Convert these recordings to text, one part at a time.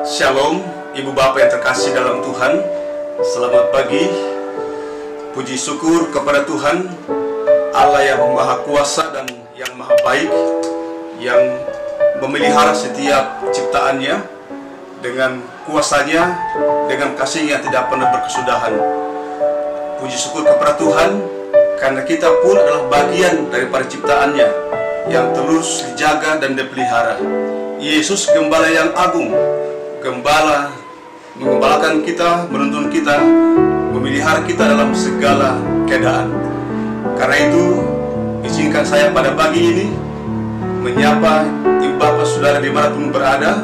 Shalom, Ibu Bapak yang terkasih dalam Tuhan. Selamat pagi. Puji syukur kepada Tuhan, Allah yang Maha Kuasa dan yang Maha Baik, yang memelihara setiap ciptaannya dengan kuasanya, dengan kasihnya tidak pernah berkesudahan. Puji syukur kepada Tuhan, karena kita pun adalah bagian daripada ciptaannya yang terus dijaga dan dipelihara. Yesus Gembala yang agung, Gembala mengembalakan kita, menuntun kita, memelihara kita dalam segala keadaan. Karena itu, izinkan saya pada pagi ini menyapa Ibu Bapak Saudara dimanapun berada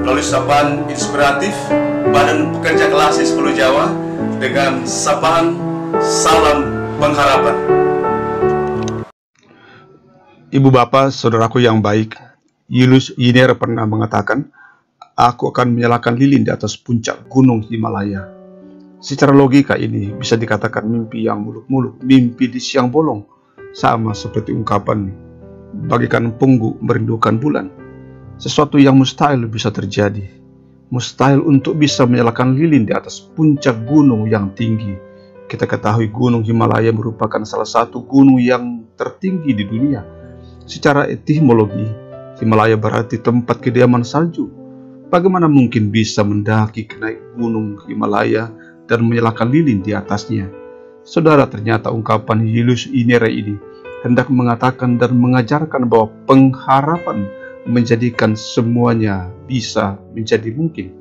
melalui sapaan inspiratif Badan Pekerja Kelas 10 Jawa dengan sapaan salam pengharapan. Ibu Bapak, saudaraku yang baik, Julius Yiner pernah mengatakan, "Aku akan menyalakan lilin di atas puncak gunung Himalaya." Secara logika ini bisa dikatakan mimpi yang muluk-muluk, mimpi di siang bolong, sama seperti ungkapan bagaikan punggu merindukan bulan. Sesuatu yang mustahil bisa terjadi. Mustahil untuk bisa menyalakan lilin di atas puncak gunung yang tinggi. Kita ketahui gunung Himalaya merupakan salah satu gunung yang tertinggi di dunia. Secara etimologi, Himalaya berarti tempat kediaman salju. Bagaimana mungkin bisa mendaki ke naik gunung Himalaya dan menyalakan lilin di atasnya? Saudara, ternyata ungkapan Julius Yiner ini hendak mengatakan dan mengajarkan bahwa pengharapan menjadikan semuanya bisa menjadi mungkin.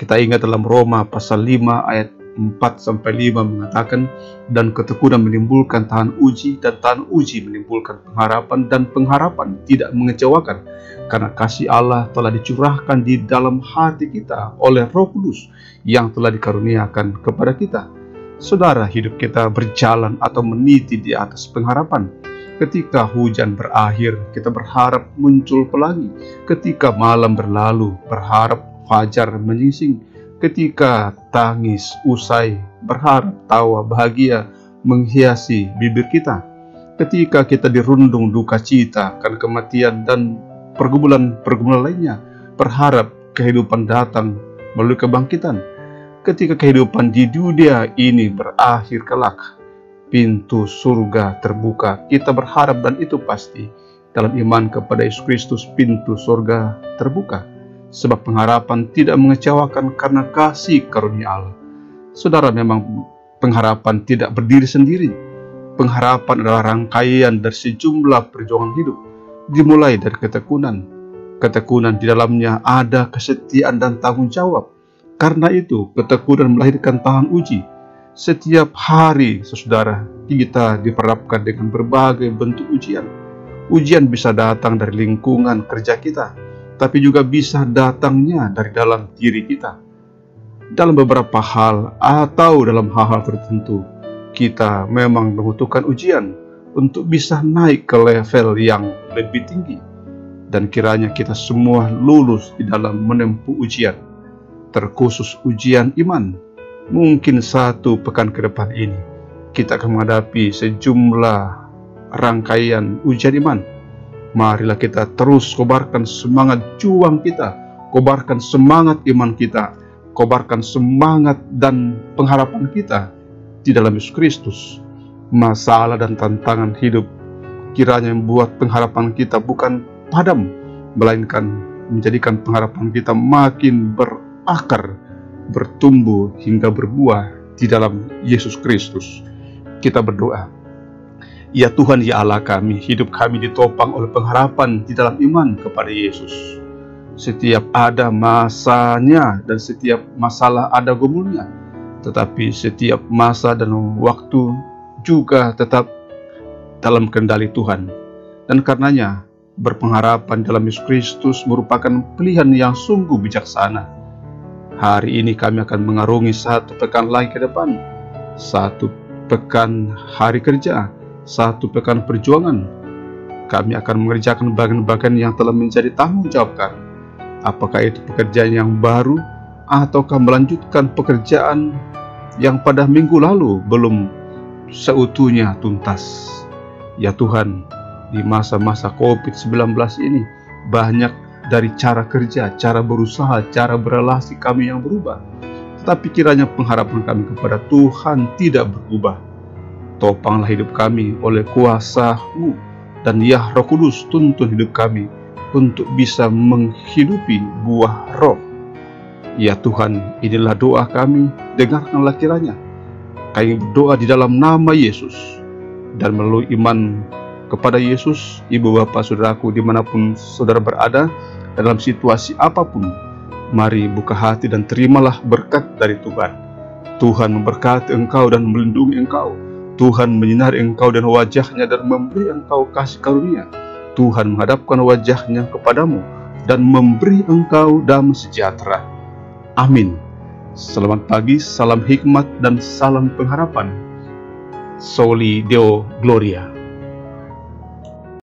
Kita ingat dalam Roma pasal 5 ayat 4-5 mengatakan, dan ketekunan menimbulkan tahan uji, dan tahan uji menimbulkan pengharapan, dan pengharapan tidak mengecewakan, karena kasih Allah telah dicurahkan di dalam hati kita oleh Roh Kudus yang telah dikaruniakan kepada kita. Saudara, hidup kita berjalan atau meniti di atas pengharapan. Ketika hujan berakhir, kita berharap muncul pelangi. Ketika malam berlalu, berharap fajar menyingsing. Ketika tangis usai, berharap tawa bahagia menghiasi bibir kita. Ketika kita dirundung duka cita karena kematian dan pergumulan-pergumulan lainnya, berharap kehidupan datang melalui kebangkitan. Ketika kehidupan di dunia ini berakhir kelak, pintu surga terbuka. Kita berharap, dan itu pasti, dalam iman kepada Yesus Kristus pintu surga terbuka. Sebab pengharapan tidak mengecewakan karena kasih karunia Allah. Saudara, memang pengharapan tidak berdiri sendiri. Pengharapan adalah rangkaian dari sejumlah perjuangan hidup, dimulai dari ketekunan. Ketekunan di dalamnya ada kesetiaan dan tanggung jawab. Karena itu, ketekunan melahirkan tahan uji. Setiap hari, saudara, kita diperhadapkan dengan berbagai bentuk ujian. Ujian bisa datang dari lingkungan kerja kita, tapi juga bisa datangnya dari dalam diri kita. Dalam beberapa hal atau dalam hal-hal tertentu, kita memang membutuhkan ujian untuk bisa naik ke level yang lebih tinggi. Dan kiranya kita semua lulus di dalam menempuh ujian, terkhusus ujian iman. Mungkin 1 pekan ke depan ini, kita akan menghadapi sejumlah rangkaian ujian iman. Marilah kita terus kobarkan semangat juang kita, kobarkan semangat iman kita, kobarkan semangat dan pengharapan kita di dalam Yesus Kristus. Masalah dan tantangan hidup kiranya membuat pengharapan kita bukan padam, melainkan menjadikan pengharapan kita makin berakar, bertumbuh hingga berbuah di dalam Yesus Kristus. Kita berdoa. Ya Tuhan, ya Allah kami, hidup kami ditopang oleh pengharapan di dalam iman kepada Yesus. Setiap ada masanya dan setiap masalah ada gumulnya, tetapi setiap masa dan waktu juga tetap dalam kendali Tuhan. Dan karenanya, berpengharapan dalam Yesus Kristus merupakan pilihan yang sungguh bijaksana. Hari ini kami akan mengarungi 1 pekan lagi ke depan, 1 pekan hari kerja, 1 pekan perjuangan. Kami akan mengerjakan bagian-bagian yang telah menjadi tanggung jawab kami. Apakah itu pekerjaan yang baru, ataukah melanjutkan pekerjaan yang pada minggu lalu belum seutuhnya tuntas. Ya Tuhan, di masa-masa COVID-19 ini, banyak dari cara kerja, cara berusaha, cara berelasi kami yang berubah. Tetapi kiranya pengharapan kami kepada Tuhan tidak berubah. Topanglah hidup kami oleh kuasa-Mu, dan ya Roh Kudus, tuntun hidup kami untuk bisa menghidupi buah roh. Ya Tuhan, inilah doa kami, dengarkanlah kiranya. Kami berdoa di dalam nama Yesus, dan melalui iman kepada Yesus, ibu bapak saudaraku dimanapun saudara berada, dalam situasi apapun, mari buka hati dan terimalah berkat dari Tuhan. Tuhan memberkati engkau dan melindungi engkau. Tuhan menyinari engkau dan wajahnya dan memberi engkau kasih karunia. Tuhan menghadapkan wajahnya kepadamu dan memberi engkau damai sejahtera. Amin. Selamat pagi, salam hikmat dan salam pengharapan. Soli Deo Gloria.